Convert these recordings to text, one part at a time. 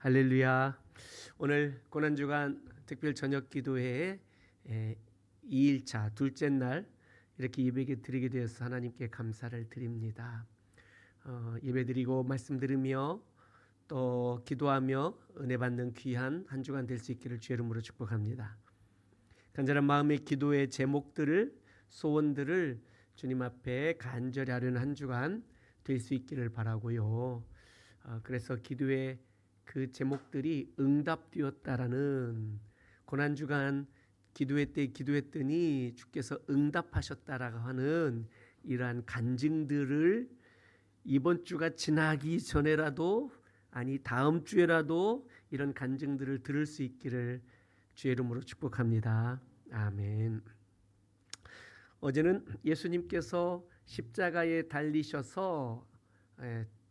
할렐루야. 오늘 고난주간 특별 저녁 기도회의 2일차 둘째 날 이렇게 예배 드리게 되어서 하나님께 감사를 드립니다. 예배 드리고 말씀 들으며 또 기도하며 은혜 받는 귀한 한 주간 될 수 있기를 주의 이름으로 축복합니다. 간절한 마음의 기도의 제목들을 소원들을 주님 앞에 간절히 하려는 한 주간 될 수 있기를 바라고요. 그래서 기도의 그 제목들이 응답되었다라는, 고난주간 기도회 때 기도했더니 주께서 응답하셨다라고 하는 이러한 간증들을 이번 주가 지나기 전에라도, 아니 다음 주에라도 이런 간증들을 들을 수 있기를 주의 이름으로 축복합니다. 아멘. 어제는 예수님께서 십자가에 달리셔서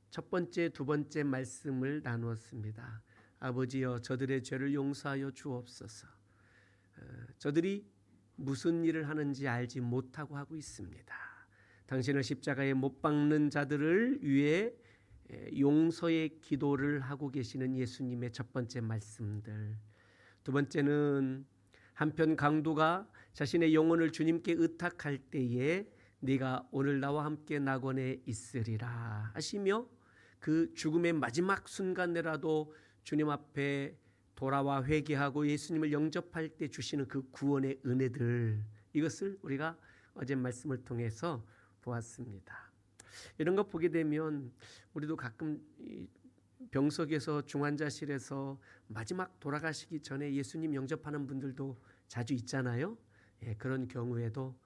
첫 번째, 두 번째 말씀을 나누었습니다. 아버지여, 저들의 죄를 용서하여 주옵소서. 저들이 무슨 일을 하는지 알지 못하고 하고 있습니다. 당신을 십자가에 못 박는 자들을 위해 용서의 기도를 하고 계시는 예수님의 첫 번째 말씀들. 두 번째는 한편 강도가 자신의 영혼을 주님께 의탁할 때에 네가 오늘 나와 함께 낙원에 있으리라 하시며, 그 죽음의 마지막 순간에라도 주님 앞에 돌아와 회개하고 예수님을 영접할 때 주시는 그 구원의 은혜들, 이것을 우리가 어제 말씀을 통해서 보았습니다. 이런 거 보게 되면 우리도 가끔 병석에서 중환자실에서 마지막 돌아가시기 전에 예수님 영접하는 분들도 자주 있잖아요. 그런 경우에도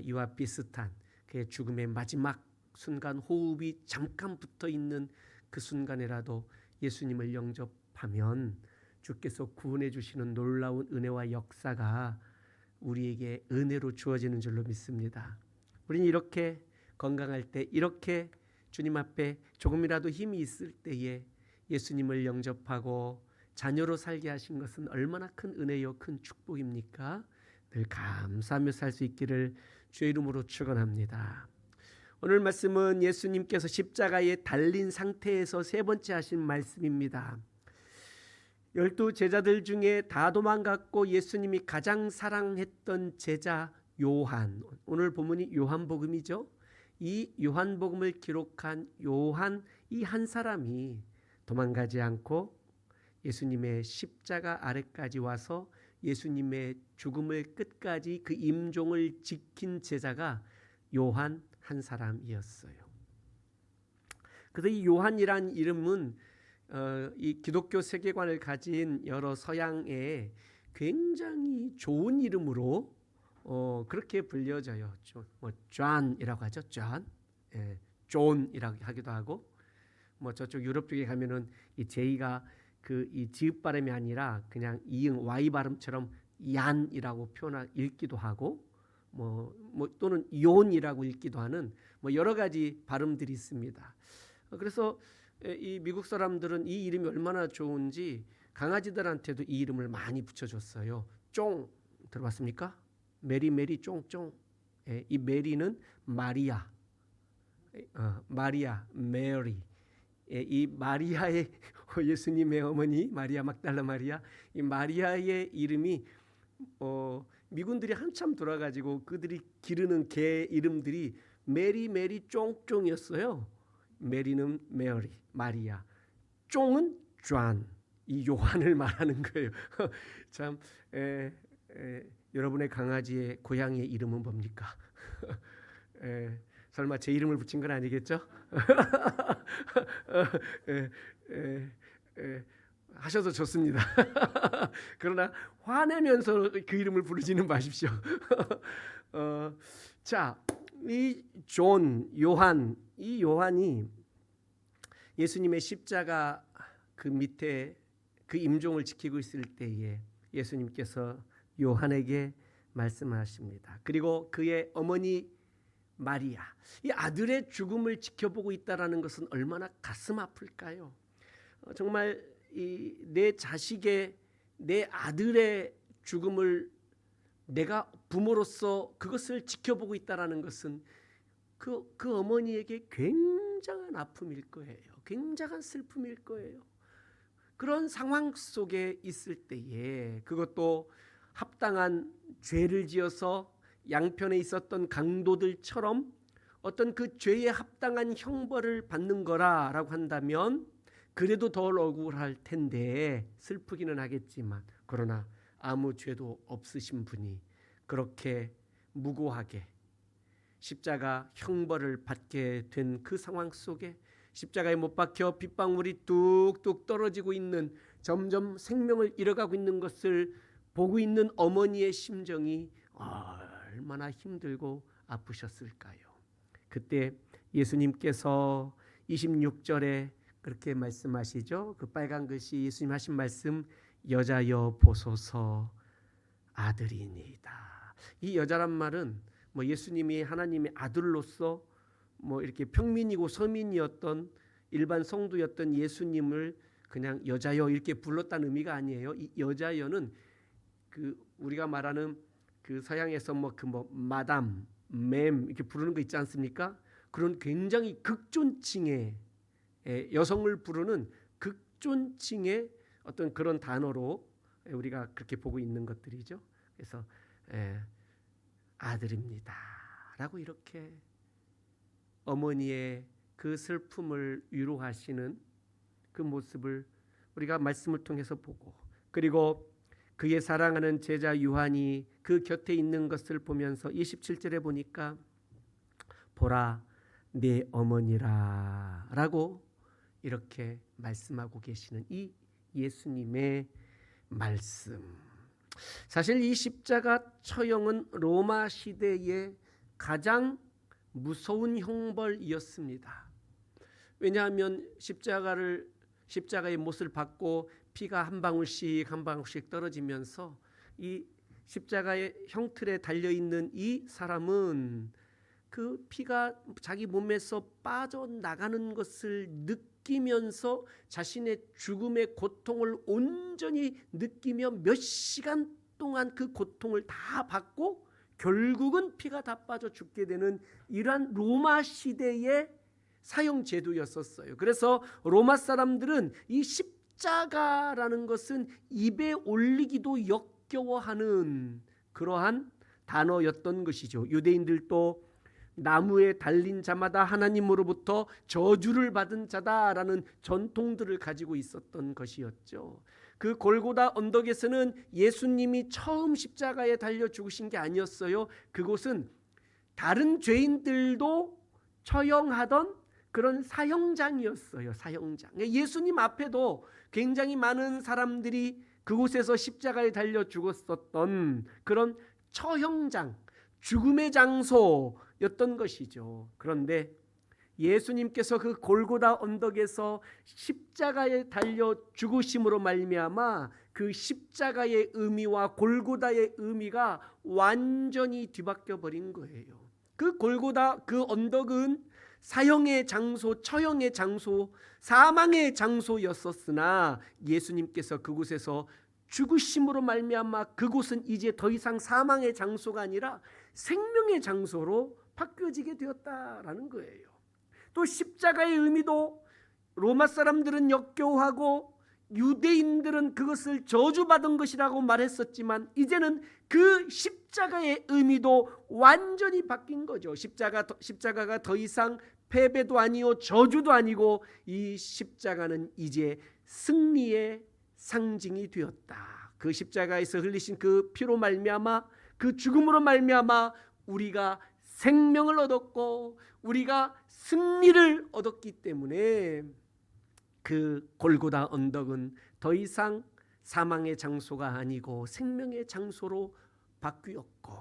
이와 비슷한 그의 죽음의 마지막 순간, 호흡이 잠깐 붙어 있는 그 순간에라도 예수님을 영접하면 주께서 구원해 주시는 놀라운 은혜와 역사가 우리에게 은혜로 주어지는 줄로 믿습니다. 우리는 이렇게 건강할 때, 이렇게 주님 앞에 조금이라도 힘이 있을 때에 예수님을 영접하고 자녀로 살게 하신 것은 얼마나 큰 은혜요, 큰 축복입니까? 늘 감사하며 살 수 있기를 주의 이름으로 축원합니다. 오늘 말씀은 예수님께서 십자가에 달린 상태에서 세 번째 하신 말씀입니다. 12 제자들 중에 다 도망갔고 예수님이 가장 사랑했던 제자 요한, 오늘 본문이 요한복음이죠. 이 요한복음을 기록한 요한, 이 한 사람이 도망가지 않고 예수님의 십자가 아래까지 와서 예수님의 죽음을 끝까지 그 임종을 지킨 제자가 요한 한 사람이었어요. 그래서 이 요한이란 이름은 이 기독교 세계관을 가진 여러 서양의 굉장히 좋은 이름으로 그렇게 불려져요. 존이라고 하죠. 존이라고 하기도 하고, 저쪽 유럽 쪽에 가면은 이 제이가 이 지읒 발음이 아니라 그냥 이응 Y 발음처럼 얀이라고 읽기도 하고, 또는 요온이라고 읽기도 하는 여러 가지 발음들이 있습니다. 그래서 이 미국 사람들은 이 이름이 얼마나 좋은지 강아지들한테도 이 이름을 많이 붙여줬어요. 쫑 들어봤습니까? 메리 쫑쫑. 이 메리는 마리아, 메리. 이 마리아의 예수님의 어머니 마리아 막달라 마리아, 이 마리아의 이름이 미군들이 한참 돌아가지고 그들이 기르는 개 이름들이 메리 쫑쫑이었어요. 메리는 메리, 마리아, 쫑은 존, 이 요한을 말하는 거예요. 참, 여러분의 강아지의 고양이의 이름은 뭡니까? 설마 제 이름을 붙인 건 아니겠죠? 하셔도 좋습니다. 그러나 화내면서 그 이름을 부르지는 마십시오. 자, 이 존, 요한, 이 요한이 예수님의 십자가 그 밑에 그 임종을 지키고 있을 때에 예수님께서 요한에게 말씀하십니다. 그리고 그의 어머니 마리아, 이 아들의 죽음을 지켜보고 있다라는 것은 얼마나 가슴 아플까요? 정말 내 자식의, 내 아들의 죽음을 내가 부모로서 그것을 지켜보고 있다라는 것은 그 어머니에게 굉장한 아픔일 거예요. 굉장한 슬픔일 거예요. 그런 상황 속에 있을 때에 그것도 합당한 죄를 지어서 양편에 있었던 강도들처럼 어떤 그 죄에 합당한 형벌을 받는 거라라고 한다면 그래도 덜 억울할 텐데 슬프기는 하겠지만 그러나 아무 죄도 없으신 분이 그렇게 무고하게 십자가 형벌을 받게 된 그 상황 속에 십자가에 못 박혀 핏방울이 뚝뚝 떨어지고 있는 점점 생명을 잃어가고 있는 것을 보고 있는 어머니의 심정이 얼마나 힘들고 아프셨을까요? 그때 예수님께서 26절에 그렇게 말씀하시죠. 그 빨간 글씨 예수님 하신 말씀, 여자여 보소서 아들이니이다. 이 여자란 말은 뭐 예수님이 하나님의 아들로서 뭐 이렇게 평민이고 서민이었던 일반 성도였던 예수님을 그냥 여자여 이렇게 불렀다는 의미가 아니에요. 이 여자여는 그 우리가 말하는 그 서양에서 마담, 맴 이렇게 부르는 거 있지 않습니까? 그런 굉장히 극존칭의 여성을 부르는 극존칭의 어떤 그런 단어로 우리가 그렇게 보고 있는 것들이죠. 그래서 아들입니다라고 이렇게 어머니의 그 슬픔을 위로하시는 그 모습을 우리가 말씀을 통해서 보고 그리고 그의 사랑하는 제자 요한이 그 곁에 있는 것을 보면서 27절에 보니까 보라 내 어머니라 라고 이렇게 말씀하고 계시는 이 예수님의 말씀. 사실 이 십자가 처형은 로마 시대의 가장 무서운 형벌이었습니다. 왜냐하면 십자가의 못을 받고 피가 한 방울씩 한 방울씩 떨어지면서 이 십자가의 형틀에 달려있는 이 사람은 그 피가 자기 몸에서 빠져나가는 것을 느끼면서 자신의 죽음의 고통을 온전히 느끼며 몇 시간 동안 그 고통을 다 받고 결국은 피가 다 빠져 죽게 되는 이러한 로마 시대의 사형 제도였었어요. 그래서 로마 사람들은 이 십자가라는 것은 입에 올리기도 역겨워하는 그러한 단어였던 것이죠. 유대인들도 나무에 달린 자마다 하나님으로부터 저주를 받은 자다라는 전통들을 가지고 있었던 것이었죠. 그 골고다 언덕에서는 예수님이 처음 십자가에 달려 죽으신 게 아니었어요. 그곳은 다른 죄인들도 처형하던 그런 사형장이었어요. 사형장. 예수님 앞에도 굉장히 많은 사람들이 그곳에서 십자가에 달려 죽었었던 그런 처형장, 죽음의 장소였던 것이죠. 그런데 예수님께서 그 골고다 언덕에서 십자가에 달려 죽으심으로 말미암아 그 십자가의 의미와 골고다의 의미가 완전히 뒤바뀌어 버린 거예요. 그 골고다 그 언덕은 사형의 장소, 처형의 장소, 사망의 장소였었으나 예수님께서 그곳에서 죽으심으로 말미암아 그곳은 이제 더 이상 사망의 장소가 아니라 생명의 장소로 바뀌어지게 되었다라는 거예요. 또 십자가의 의미도 로마 사람들은 역겨워하고 유대인들은 그것을 저주받은 것이라고 말했었지만 이제는 그 십자가의 의미도 완전히 바뀐 거죠. 십자가가 더 이상 패배도 아니요 저주도 아니고 이 십자가는 이제 승리의 상징이 되었다. 그 십자가에서 흘리신 그 피로 말미암아 그 죽음으로 말미암아 우리가 생명을 얻었고 우리가 승리를 얻었기 때문에 그 골고다 언덕은 더 이상 사망의 장소가 아니고 생명의 장소로 바뀌었고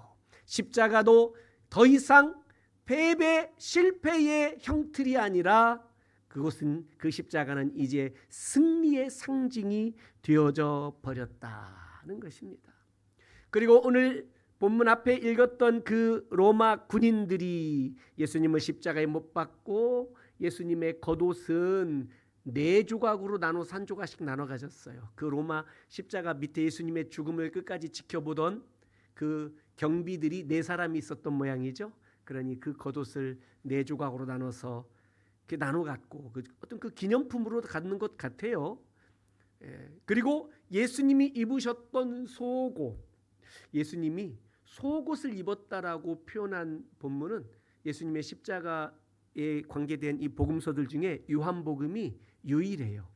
십자가도 더 이상 패배 실패의 형틀이 아니라 그것은 그 십자가는 이제 승리의 상징이 되어져 버렸다는 것입니다. 그리고 오늘 본문 앞에 읽었던 그 로마 군인들이 예수님을 십자가에 못 박고 예수님의 겉옷은 4조각으로 나눠서 한 조각씩 나눠 가졌어요. 그 로마 십자가 밑에 예수님의 죽음을 끝까지 지켜보던 그 경비들이 4사람이 있었던 모양이죠. 그러니 그 겉옷을 4조각으로 나눠서 나눠 갖고 어떤 그 기념품으로 갖는 것 같아요. 그리고 예수님이 입으셨던 속옷, 예수님이 속옷을 입었다라고 표현한 본문은 예수님의 십자가에 관계된 이 복음서들 중에 요한복음이 유일해요.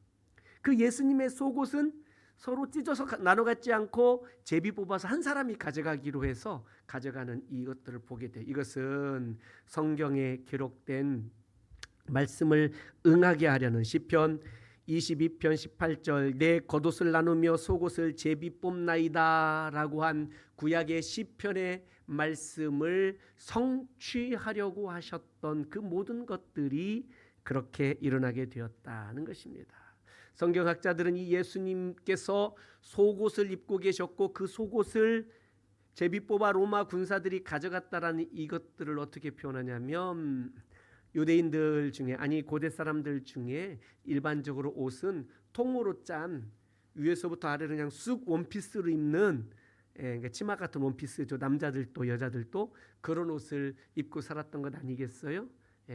그 예수님의 속옷은 서로 찢어서 나눠 갖지 않고 제비 뽑아서 한 사람이 가져가기로 해서 가져가는 이것들을 보게 돼요. 이것은 성경에 기록된 말씀을 응하게 하려는 시편 22편 18절 내 겉옷을 나누며 속옷을 제비 뽑나이다 라고 한 구약의 시편의 말씀을 성취하려고 하셨던 그 모든 것들이 그렇게 일어나게 되었다는 것입니다. 성경학자들은 이 예수님께서 속옷을 입고 계셨고 그 속옷을 제비 뽑아 로마 군사들이 가져갔다라는 이것들을 어떻게 표현하냐면 유대인들 중에 고대 사람들 중에 일반적으로 옷은 통으로 짠 위에서부터 아래로 그냥 쑥 원피스로 입는 그러니까 치마 같은 원피스죠. 남자들도 여자들도 그런 옷을 입고 살았던 것 아니겠어요?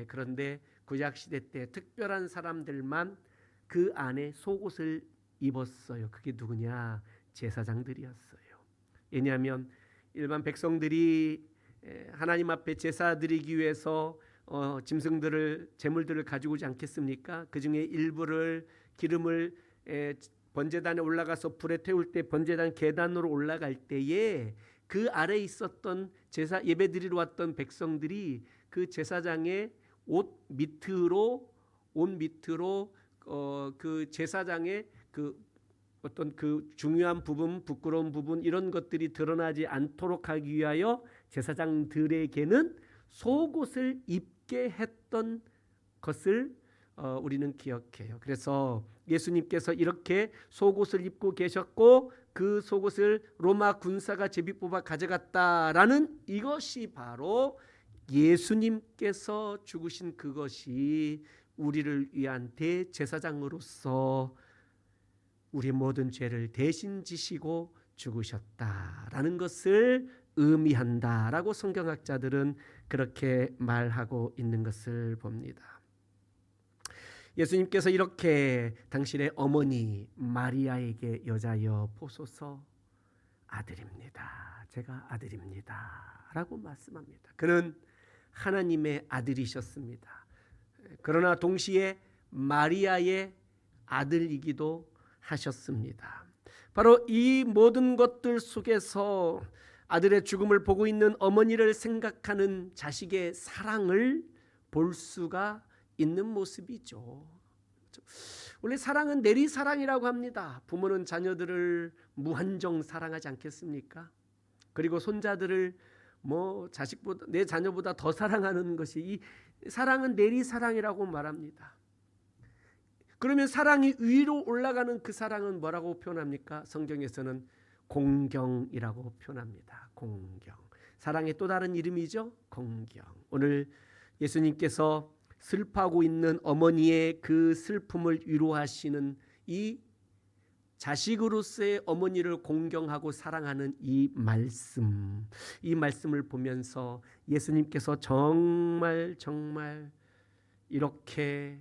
그런데 구약시대 때 특별한 사람들만 그 안에 속옷을 입었어요. 그게 누구냐? 제사장들이었어요. 왜냐하면 일반 백성들이 하나님 앞에 제사 드리기 위해서 짐승들을 제물들을 가지고 오지 않겠습니까? 그 중에 일부를 기름을 번제단에 올라가서 불에 태울 때 번제단 계단으로 올라갈 때에 그 아래에 있었던 제사 예배드리러 왔던 백성들이 그 제사장의 옷 밑으로 그 제사장의 그 어떤 그 중요한 부분, 부끄러운 부분 이런 것들이 드러나지 않도록 하기 위하여 제사장들에게는 속옷을 입게 했던 것을 우리는 기억해요. 그래서 예수님께서 이렇게 속옷을 입고 계셨고 그 속옷을 로마 군사가 제비 뽑아 가져갔다라는 이것이 바로 예수님께서 죽으신 그것이 우리를 위한 대제사장으로서 우리 모든 죄를 대신 지시고 죽으셨다라는 것을 의미한다라고 성경학자들은 그렇게 말하고 있는 것을 봅니다. 예수님께서 이렇게 당신의 어머니 마리아에게 여자여 보소서 아들입니다. 제가 아들입니다. 라고 말씀합니다. 그는 하나님의 아들이셨습니다. 그러나 동시에 마리아의 아들이기도 하셨습니다. 바로 이 모든 것들 속에서 아들의 죽음을 보고 있는 어머니를 생각하는 자식의 사랑을 볼 수가 있는 모습이죠. 원래 사랑은 내리사랑이라고 합니다. 부모는 자녀들을 무한정 사랑하지 않겠습니까? 그리고 손자들을 자식보다 내 자녀보다 더 사랑하는 것이 이 사랑은 내리사랑이라고 말합니다. 그러면 사랑이 위로 올라가는 그 사랑은 뭐라고 표현합니까? 성경에서는 공경이라고 표현합니다. 공경. 사랑의 또 다른 이름이죠. 공경. 오늘 예수님께서 슬퍼하고 있는 어머니의 그 슬픔을 위로하시는 이 자식으로서의 어머니를 공경하고 사랑하는 이 말씀을 보면서 예수님께서 정말 이렇게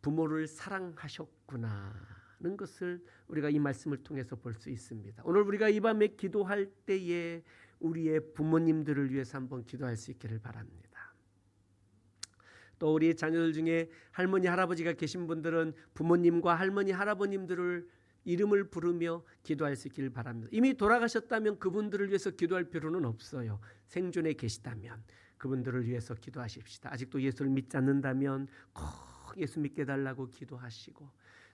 부모를 사랑하셨구나는 것을 우리가 이 말씀을 통해서 볼 수 있습니다. 오늘 우리가 이 밤에 기도할 때에 우리의 부모님들을 위해서 한번 기도할 수 있기를 바랍니다. 또 우리 자녀들 중에 할머니 할아버지가 계신 분들은 부모님과 할머니 할아버님들을 이름을 부르며 기도할 수 있기를 바랍니다. 이미 돌아가셨다면 그분들을 위해서 기도할 필요는 없어요. 생존에 계시다면 그분들을 위해서 기도하십시다. 아직도 예수를 믿지 않는다면 꼭 예수 믿게 해달라고 기도하시고,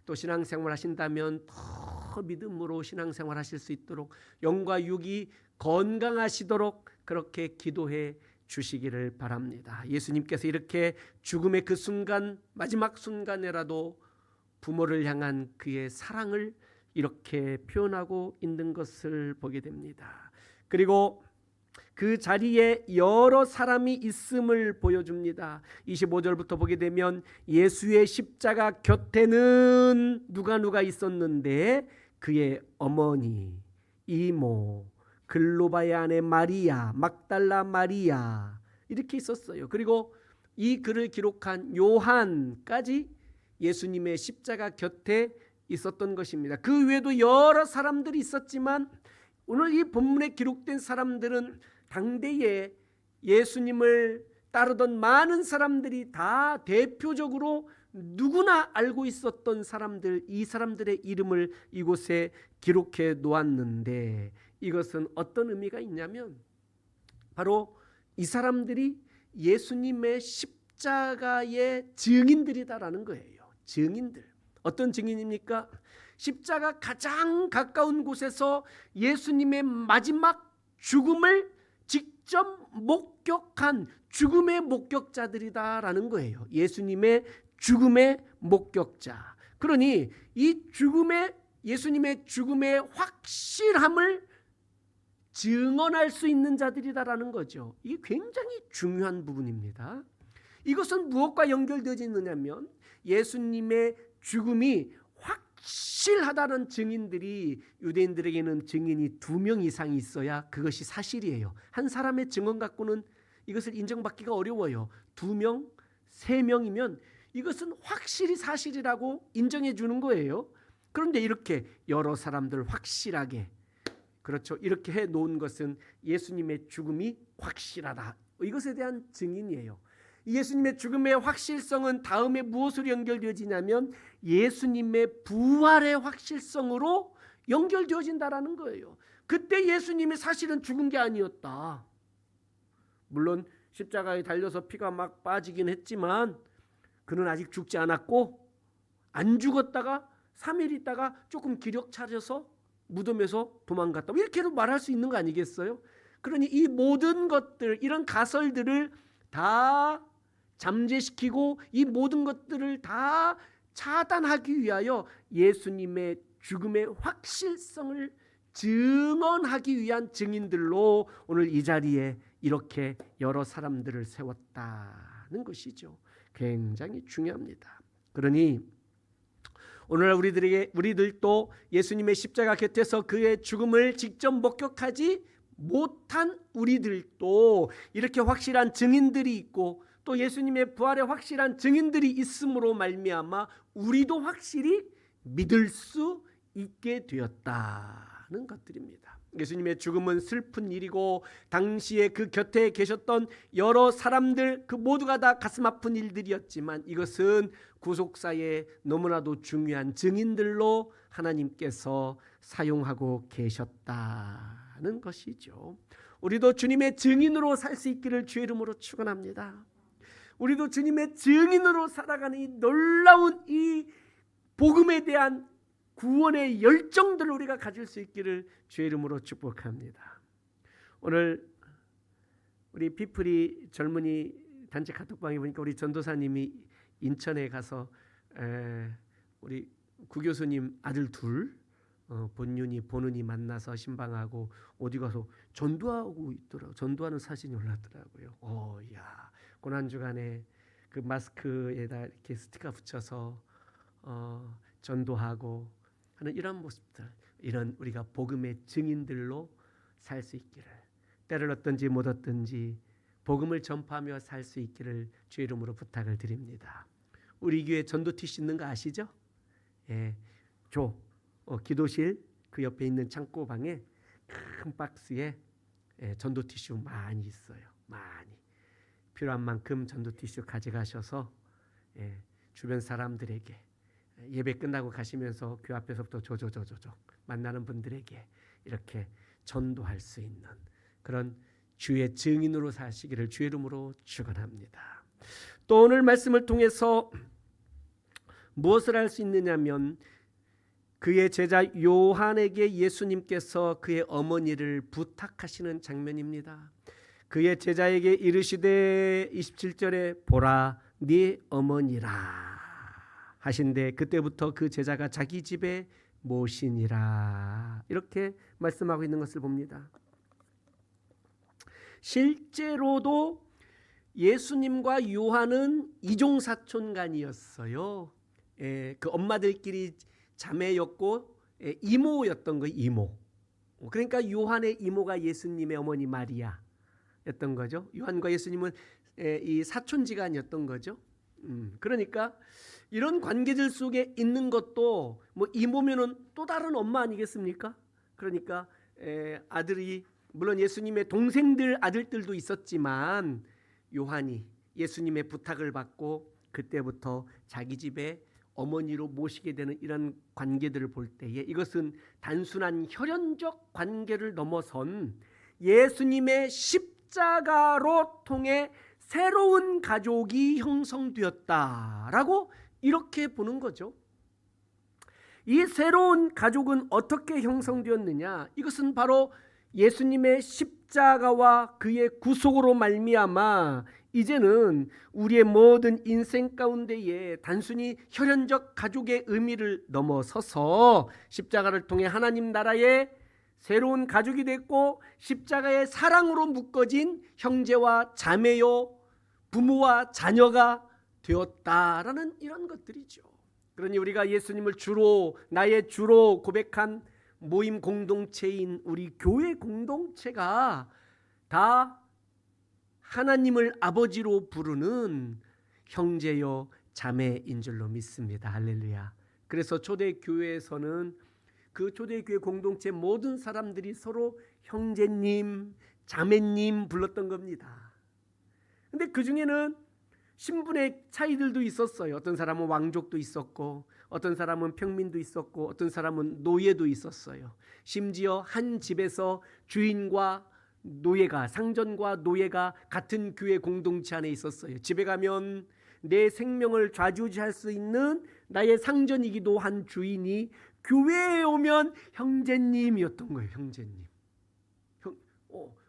또 신앙생활 하신다면 더 믿음으로 신앙생활 하실 수 있도록 영과 육이 건강하시도록 그렇게 기도해 주시기를 바랍니다. 예수님께서 이렇게 죽음의 그 순간, 마지막 순간에라도 부모를 향한 그의 사랑을 이렇게 표현하고 있는 것을 보게 됩니다. 그리고 그 자리에 여러 사람이 있음을 보여줍니다. 25절부터 보게 되면 예수의 십자가 곁에는 누가 있었는데 그의 어머니, 이모, 글로바의 아내 마리아, 막달라 마리아 이렇게 있었어요. 그리고 이 글을 기록한 요한까지 예수님의 십자가 곁에 있었던 것입니다. 그 외에도 여러 사람들이 있었지만 오늘 이 본문에 기록된 사람들은 당대에 예수님을 따르던 많은 사람들이 다 대표적으로 누구나 알고 있었던 사람들, 이 사람들의 이름을 이곳에 기록해 놓았는데 이것은 어떤 의미가 있냐면 바로 이 사람들이 예수님의 십자가의 증인들이다라는 거예요. 증인들. 어떤 증인입니까? 십자가 가장 가까운 곳에서 예수님의 마지막 죽음을 직접 목격한 죽음의 목격자들이다라는 거예요. 예수님의 죽음의 목격자. 그러니 이 예수님의 죽음의 확실함을 증언할 수 있는 자들이다라는 거죠. 이게 굉장히 중요한 부분입니다. 이것은 무엇과 연결되어 있느냐면 예수님의 죽음이 확실하다는 증인들이 유대인들에게는 증인이 2명 이상이 있어야 그것이 사실이에요. 한 사람의 증언 갖고는 이것을 인정받기가 어려워요. 2명, 3명이면 이것은 확실히 사실이라고 인정해 주는 거예요. 그런데 이렇게 여러 사람들 확실하게 그렇죠. 이렇게 해 놓은 것은 예수님의 죽음이 확실하다. 이것에 대한 증인이에요. 예수님의 죽음의 확실성은 다음에 무엇으로 연결되어지냐면 예수님의 부활의 확실성으로 연결되어진다라는 거예요. 그때 예수님이 사실은 죽은 게 아니었다. 물론 십자가에 달려서 피가 막 빠지긴 했지만 그는 아직 죽지 않았고 안 죽었다가 3일 있다가 조금 기력 차려서 무덤에서 도망갔다. 이렇게도 말할 수 있는 거 아니겠어요? 그러니 이 모든 것들, 이런 가설들을 다 잠재시키고 이 모든 것들을 다 차단하기 위하여 예수님의 죽음의 확실성을 증언하기 위한 증인들로 오늘 이 자리에 이렇게 여러 사람들을 세웠다는 것이죠. 굉장히 중요합니다. 그러니 오늘 우리들도 예수님의 십자가 곁에서 그의 죽음을 직접 목격하지 못한 우리들도 이렇게 확실한 증인들이 있고 또 예수님의 부활에 확실한 증인들이 있음으로 말미암아 우리도 확실히 믿을 수 있게 되었다는 것들입니다. 예수님의 죽음은 슬픈 일이고 당시에 그 곁에 계셨던 여러 사람들 그 모두가 다 가슴 아픈 일들이었지만 이것은 구속사의 너무나도 중요한 증인들로 하나님께서 사용하고 계셨다는 것이죠. 우리도 주님의 증인으로 살 수 있기를 주의 이름으로 축원합니다. 우리도 주님의 증인으로 살아가는 이 놀라운 이 복음에 대한 구원의 열정들을 우리가 가질 수 있기를 주의 이름으로 축복합니다. 오늘 우리 피플이 젊은이 단체 카톡방에 보니까 우리 전도사님이 인천에 가서 우리 구 교수님 아들 둘 본윤이 보는이 만나서 신방하고 어디 가서 전도하고 있더라고요. 전도하는 사진이 올랐더라고요. 야 고난주간에 그 마스크에다 이렇게 스티커 붙여서 전도하고 하는 이런 모습들, 이런 우리가 복음의 증인들로 살 수 있기를, 때를 얻든지 못 얻든지 복음을 전파하며 살 수 있기를 주의 이름으로 부탁을 드립니다. 우리 교회 전도 티슈 있는 거 아시죠? 예, 기도실 그 옆에 있는 창고방에 큰 박스에 전도 티슈 많이 있어요. 많이 필요한 만큼 전도 티슈 가져가셔서 주변 사람들에게 예배 끝나고 가시면서 교회 앞에서부터 조조조조조 만나는 분들에게 이렇게 전도할 수 있는 그런 주의 증인으로 사시기를 주의 이름으로 축원합니다. 또 오늘 말씀을 통해서 무엇을 할 수 있느냐면 그의 제자 요한에게 예수님께서 그의 어머니를 부탁하시는 장면입니다. 그의 제자에게 이르시되 27절에 보라 네 어머니라 하신데 그때부터 그 제자가 자기 집에 모시니라 이렇게 말씀하고 있는 것을 봅니다. 실제로도 예수님과 요한은 이종사촌간이었어요. 그 엄마들끼리 자매였고 이모였던 거예요. 이모. 그러니까 요한의 이모가 예수님의 어머니 마리아였던 거죠. 요한과 예수님은 이 사촌지간이었던 거죠. 그러니까 이런 관계들 속에 있는 것도 뭐 이모면은 또 다른 엄마 아니겠습니까? 그러니까 아들이 물론 예수님의 동생들 아들들도 있었지만 요한이 예수님의 부탁을 받고 그때부터 자기 집에 어머니로 모시게 되는 이런 관계들을 볼 때에 이것은 단순한 혈연적 관계를 넘어선 예수님의 십자가로 통해 새로운 가족이 형성되었다라고 이렇게 보는 거죠. 이 새로운 가족은 어떻게 형성되었느냐? 이것은 바로 예수님의 십자가와 그의 구속으로 말미암아 이제는 우리의 모든 인생 가운데에 단순히 혈연적 가족의 의미를 넘어서서 십자가를 통해 하나님 나라의 새로운 가족이 됐고 십자가의 사랑으로 묶어진 형제와 자매요 부모와 자녀가 되었다라는 이런 것들이죠. 그러니 우리가 예수님을 나의 주로 고백한 모임 공동체인 우리 교회 공동체가 다 하나님을 아버지로 부르는 형제요 자매인 줄로 믿습니다. 할렐루야. 그래서 초대교회에서는 그 초대교회 공동체 모든 사람들이 서로 형제님, 자매님 불렀던 겁니다. 근데 그 중에는 신분의 차이들도 있었어요. 어떤 사람은 왕족도 있었고 어떤 사람은 평민도 있었고 어떤 사람은 노예도 있었어요. 심지어 한 집에서 주인과 노예가 상전과 노예가 같은 교회 공동체 안에 있었어요. 집에 가면 내 생명을 좌지우지할 수 있는 나의 상전이기도 한 주인이 교회에 오면 형제님이었던 거예요. 형제님.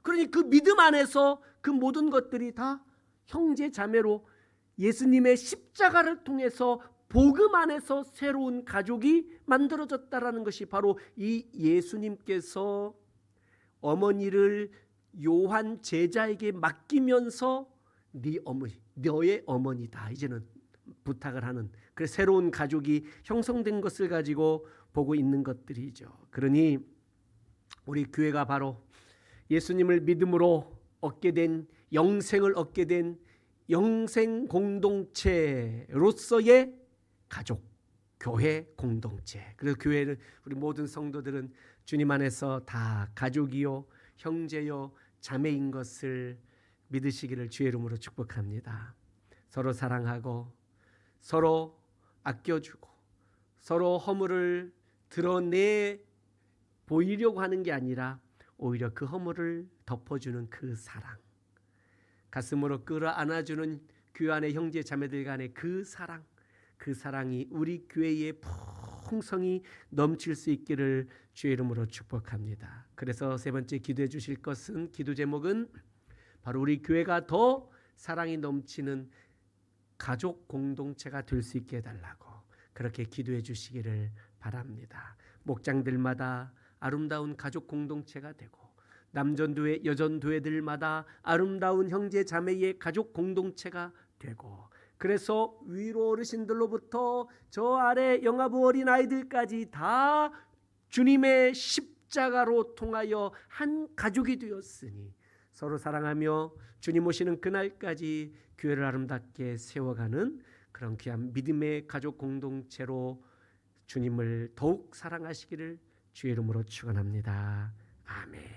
그러니 그 믿음 안에서 그 모든 것들이 다 형제 자매로 예수님의 십자가를 통해서 복음 안에서 새로운 가족이 만들어졌다라는 것이 바로 이 예수님께서 어머니를 요한 제자에게 맡기면서 너의 어머니다 이제는 부탁을 하는 그래서 새로운 가족이 형성된 것을 가지고 보고 있는 것들이죠. 그러니 우리 교회가 바로 예수님을 믿음으로 얻게 된 영생을 얻게 된 영생 공동체로서의 가족, 교회 공동체. 그래서 교회는 우리 모든 성도들은 주님 안에서 다 가족이요, 형제요, 자매인 것을 믿으시기를 주의 이름으로 축복합니다. 서로 사랑하고 서로 아껴주고 서로 허물을 드러내 보이려고 하는 게 아니라 오히려 그 허물을 덮어주는 그 사랑, 가슴으로 끌어안아주는 교회 안의 형제 자매들 간의 그 사랑이 우리 교회의 풍성이 넘칠 수 있기를 주의 이름으로 축복합니다. 그래서 세 번째 기도해 주실 것은 기도 제목은 바로 우리 교회가 더 사랑이 넘치는 가족 공동체가 될 수 있게 해달라고 그렇게 기도해 주시기를 바랍니다. 목장들마다 아름다운 가족 공동체가 되고 남전도회 여전도회들마다 아름다운 형제 자매의 가족 공동체가 되고 그래서 위로 어르신들로부터 저 아래 영아부 어린아이들까지 다 주님의 십자가로 통하여 한 가족이 되었으니 서로 사랑하며 주님 오시는 그날까지 교회를 아름답게 세워가는 그런 귀한 믿음의 가족 공동체로 주님을 더욱 사랑하시기를 주의 이름으로 축원합니다. 아멘.